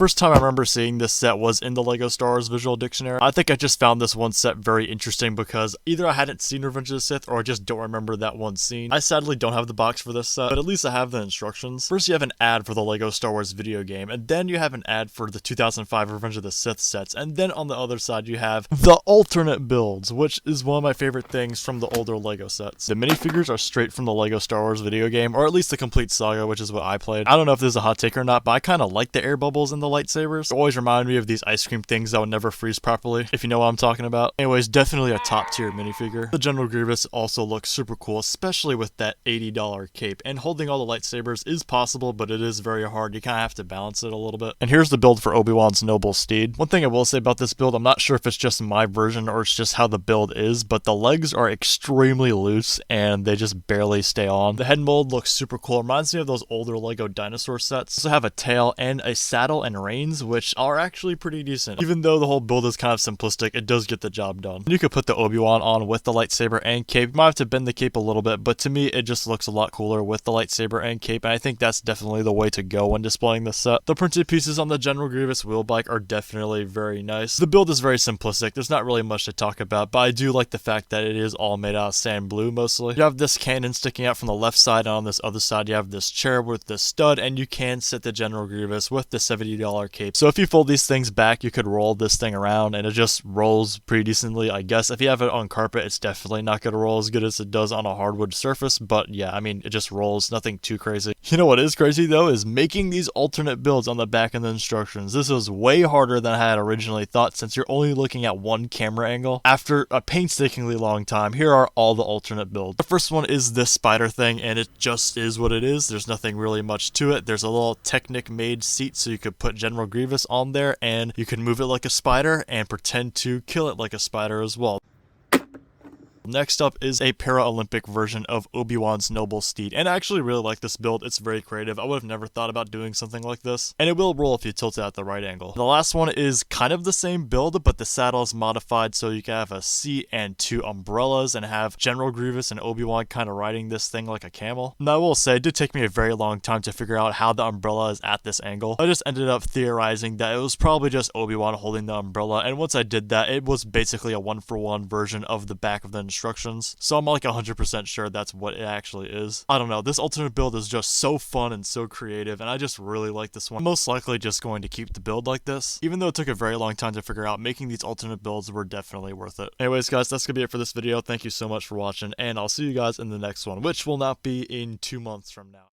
First time I remember seeing this set was in the LEGO Star Wars Visual Dictionary. I think I just found this one set very interesting because either I hadn't seen Revenge of the Sith or I just don't remember that one scene. I sadly don't have the box for this set, but at least I have the instructions. First you have an ad for the LEGO Star Wars video game, and then you have an ad for the 2005 Revenge of the Sith sets, and then on the other side you have the alternate builds, which is one of my favorite things from the older LEGO sets. The minifigures are straight from the LEGO Star Wars video game, or at least the complete saga, which is what I played. I don't know if this is a hot take or not, but I kind of like the air bubbles in the lightsabers. They always remind me of these ice cream things that would never freeze properly, if you know what I'm talking about. Anyways, definitely a top tier minifigure. The General Grievous also looks super cool, especially with that $80 cape, and holding all the lightsabers is possible, but it is very hard. You kind of have to balance it a little bit. And here's the build for Obi-Wan's noble steed. One thing I will say about this build, I'm not sure if it's just my version or it's just how the build is, but the legs are extremely loose and they just barely stay on. The head mold looks super cool. It reminds me of those older LEGO dinosaur sets. Also have a tail and a saddle and reins, which are actually pretty decent. Even though the whole build is kind of simplistic, it does get the job done. You could put the Obi-Wan on with the lightsaber and cape. You might have to bend the cape a little bit, but to me it just looks a lot cooler with the lightsaber and cape, and I think that's definitely the way to go when displaying this set. The printed pieces on the General Grievous wheel bike are definitely very nice. The build is very simplistic. There's not really much to talk about, but I do like the fact that it is all made out of sand blue mostly. You have this cannon sticking out from the left side, and on this other side you have this chair with this stud, and you can sit the General Grievous with the $70 cape. So if you fold these things back, you could roll this thing around and it just rolls pretty decently, I guess. If you have it on carpet, it's definitely not going to roll as good as it does on a hardwood surface, but yeah, I mean, it just rolls, nothing too crazy. You know what is crazy though, is making these alternate builds on the back of the instructions. This was way harder than I had originally thought, since you're only looking at one camera angle. After a painstakingly long time, here are all the alternate builds. The first one is this spider thing, and it just is what it is. There's nothing really much to it. There's a little Technic made seat so you could put General Grievous on there, and you can move it like a spider and pretend to kill it like a spider as well. Next up is a Paralympic version of Obi-Wan's noble steed, and I actually really like this build. It's very creative. I would have never thought about doing something like this, and it will roll if you tilt it at the right angle. The last one is kind of the same build, but the saddle is modified so you can have a seat and two umbrellas and have General Grievous and Obi-Wan kind of riding this thing like a camel. Now I will say, it did take me a very long time to figure out how the umbrella is at this angle. I just ended up theorizing that it was probably just Obi-Wan holding the umbrella, and once I did that, it was basically a one-for-one version of the back of the instructions, so I'm like 100% sure that's what it actually is. I don't know, this alternate build is just so fun and so creative, and I just really like this one. I'm most likely just going to keep the build like this. Even though it took a very long time to figure out, making these alternate builds were definitely worth it. Anyways guys, that's gonna be it for this video. Thank you so much for watching, and I'll see you guys in the next one, which will not be in 2 months from now.